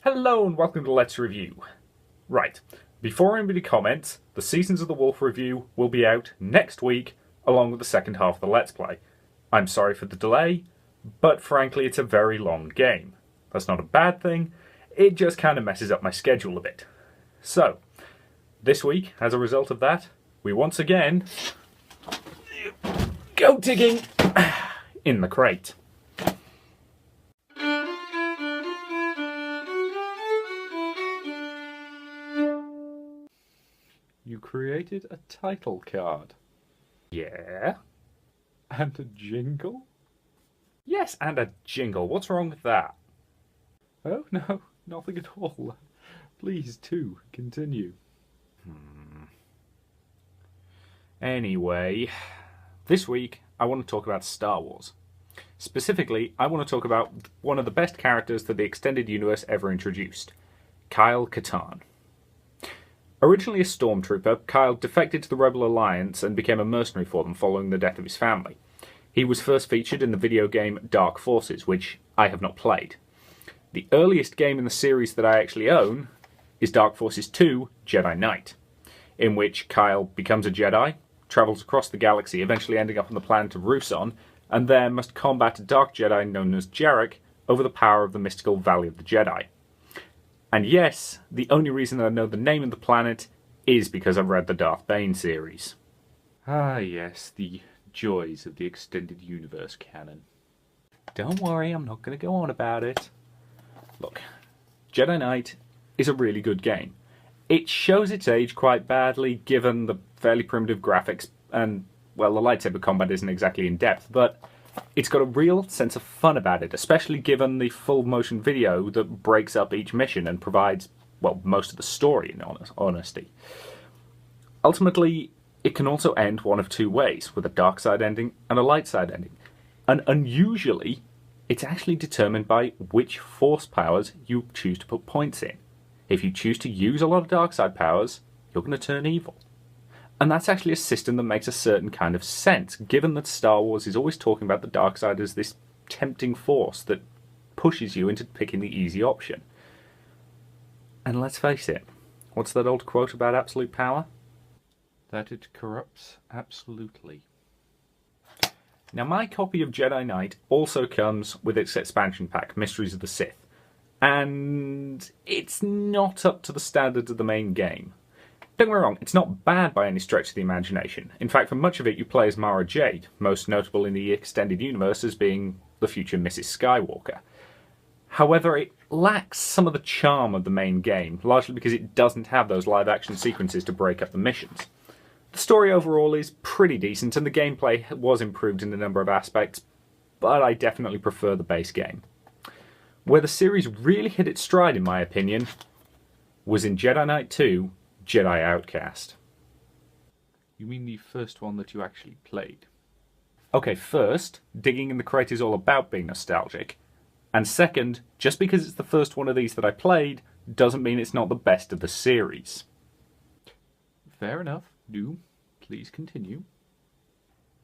Hello and welcome to Let's Review. Right, before anybody comments, the Seasons of the Wolf review will be out next week along with the second half of the Let's Play. I'm sorry for the delay, but frankly it's a very long game. That's not a bad thing, it just kind of messes up my schedule a bit. So, this week, as a result of that, we once again go digging in the crate. You created a title card. Yeah? And a jingle? Yes, and a jingle. What's wrong with that? Oh, no, nothing at all. Please, do continue. Anyway, this week I want to talk about Star Wars. Specifically, I want to talk about one of the best characters that the extended universe ever introduced, Kyle Katarn. Originally a stormtrooper, Kyle defected to the Rebel Alliance and became a mercenary for them following the death of his family. He was first featured in the video game Dark Forces, which I have not played. The earliest game in the series that I actually own is Dark Forces 2, Jedi Knight, in which Kyle becomes a Jedi, travels across the galaxy, eventually ending up on the planet of Ruusan, and there must combat a Dark Jedi known as Jarek over the power of the mystical Valley of the Jedi. And yes, the only reason I know the name of the planet is because I've read the Darth Bane series. Ah yes, the joys of the extended universe canon. Don't worry, I'm not going to go on about it. Look, Jedi Knight is a really good game. It shows its age quite badly given the fairly primitive graphics and, well, the lightsaber combat isn't exactly in depth, but it's got a real sense of fun about it, especially given the full motion video that breaks up each mission and provides, well, most of the story in honesty. Ultimately, it can also end one of two ways, with a dark side ending and a light side ending. And unusually, it's actually determined by which force powers you choose to put points in. If you choose to use a lot of dark side powers, you're going to turn evil. And that's actually a system that makes a certain kind of sense, given that Star Wars is always talking about the dark side as this tempting force that pushes you into picking the easy option. And let's face it, what's that old quote about absolute power? That it corrupts absolutely. Now, my copy of Jedi Knight also comes with its expansion pack, Mysteries of the Sith, and it's not up to the standards of the main game. Don't get me wrong, it's not bad by any stretch of the imagination. In fact, for much of it you play as Mara Jade, most notable in the extended universe as being the future Mrs. Skywalker. However, it lacks some of the charm of the main game, largely because it doesn't have those live-action sequences to break up the missions. The story overall is pretty decent, and the gameplay was improved in a number of aspects, but I definitely prefer the base game. Where the series really hit its stride, in my opinion, was in Jedi Knight 2, Jedi Outcast. You mean the first one that you actually played? Okay, first, digging in the crate is all about being nostalgic. And second, just because it's the first one of these that I played, doesn't mean it's not the best of the series. Fair enough. Do please continue.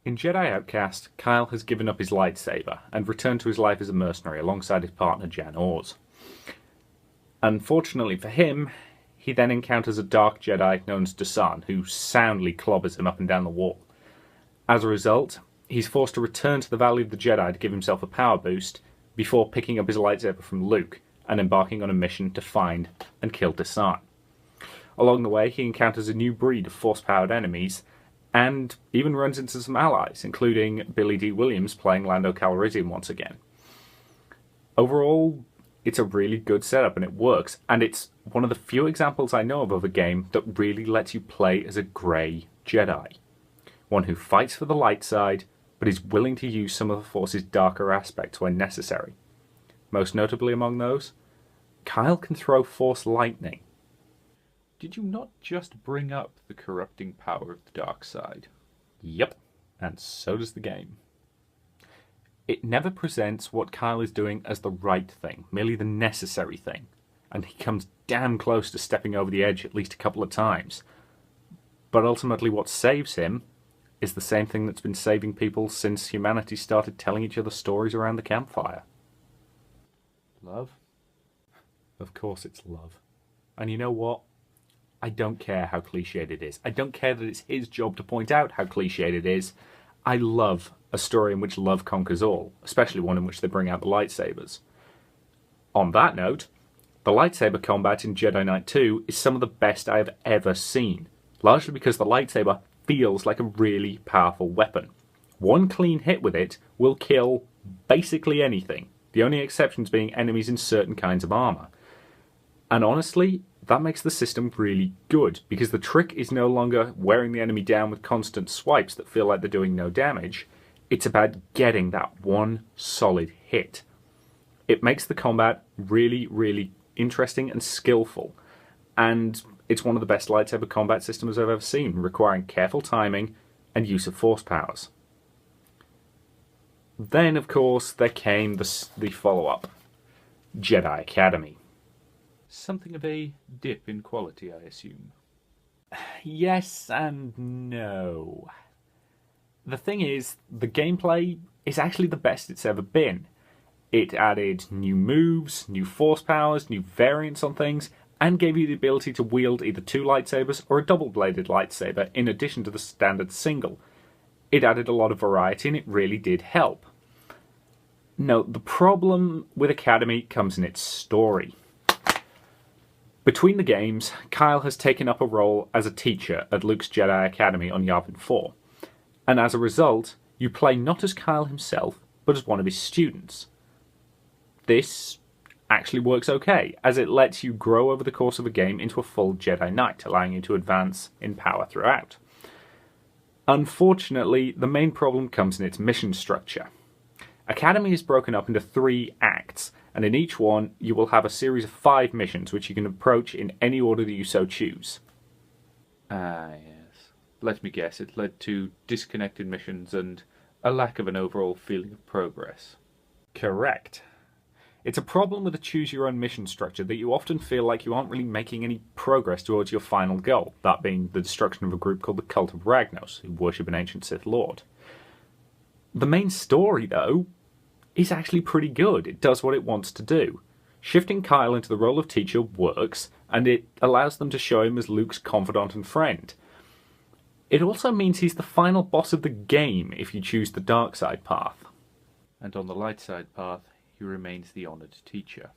In Jedi Outcast, Kyle has given up his lightsaber and returned to his life as a mercenary alongside his partner Jan Ors. Unfortunately for him, he then encounters a dark Jedi known as Dasan, who soundly clobbers him up and down the wall. As a result, he's forced to return to the Valley of the Jedi to give himself a power boost before picking up his lightsaber from Luke and embarking on a mission to find and kill Dasan. Along the way, he encounters a new breed of force-powered enemies and even runs into some allies, including Billy D. Williams playing Lando Calrissian once again. Overall, it's a really good setup and it works, and it's one of the few examples I know of a game that really lets you play as a grey Jedi. One who fights for the light side, but is willing to use some of the Force's darker aspects when necessary. Most notably among those, Kyle can throw Force lightning. Did you not just bring up the corrupting power of the dark side? Yep, and so does the game. It never presents what Kyle is doing as the right thing, merely the necessary thing, and he comes damn close to stepping over the edge at least a couple of times. But ultimately what saves him is the same thing that's been saving people since humanity started telling each other stories around the campfire. Love? Of course it's love. And you know what? I don't care how cliched it is. I don't care that it's his job to point out how cliched it is. I love a story in which love conquers all, especially one in which they bring out the lightsabers. On that note, the lightsaber combat in Jedi Knight 2 is some of the best I have ever seen, largely because the lightsaber feels like a really powerful weapon. One clean hit with it will kill basically anything, the only exceptions being enemies in certain kinds of armor. And honestly, that makes the system really good, because the trick is no longer wearing the enemy down with constant swipes that feel like they're doing no damage. It's about getting that one solid hit. It makes the combat really, really interesting and skillful, and it's one of the best lightsaber combat systems I've ever seen, requiring careful timing and use of force powers. Then, of course, there came the follow-up, Jedi Academy. Something of a dip in quality, I assume. Yes and no. The thing is, the gameplay is actually the best it's ever been. It added new moves, new force powers, new variants on things, and gave you the ability to wield either two lightsabers or a double-bladed lightsaber in addition to the standard single. It added a lot of variety and it really did help. No, the problem with Academy comes in its story. Between the games, Kyle has taken up a role as a teacher at Luke's Jedi Academy on Yavin 4, and as a result, you play not as Kyle himself, but as one of his students. This actually works okay, as it lets you grow over the course of a game into a full Jedi Knight, allowing you to advance in power throughout. Unfortunately, the main problem comes in its mission structure. Academy is broken up into 3 acts, and in each one you will have a series of 5 missions which you can approach in any order that you so choose. Yes. Let me guess, it led to disconnected missions and a lack of an overall feeling of progress. Correct. It's a problem with a choose-your-own mission structure that you often feel like you aren't really making any progress towards your final goal, that being the destruction of a group called the Cult of Ragnos, who worship an ancient Sith Lord. The main story, though, is actually pretty good. It does what it wants to do. Shifting Kyle into the role of teacher works, and it allows them to show him as Luke's confidant and friend. It also means he's the final boss of the game if you choose the dark side path. And on the light side path, he remains the honoured teacher.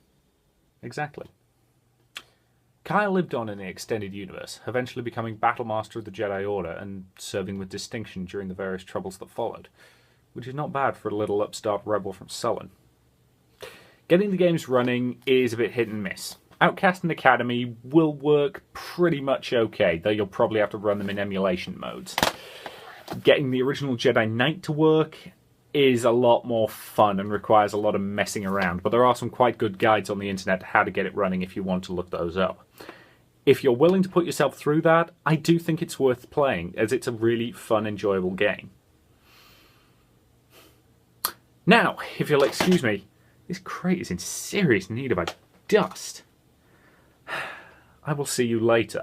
Exactly. Kyle lived on in the extended universe, eventually becoming Battle Master of the Jedi Order and serving with distinction during the various troubles that followed, which is not bad for a little upstart rebel from Sullen. Getting the games running is a bit hit and miss. Outcast and Academy will work pretty much okay, though you'll probably have to run them in emulation modes. Getting the original Jedi Knight to work is a lot more fun and requires a lot of messing around, but there are some quite good guides on the internet how to get it running if you want to look those up. If you're willing to put yourself through that, I do think it's worth playing, as it's a really fun, enjoyable game. Now, if you'll excuse me, this crate is in serious need of a dust. I will see you later.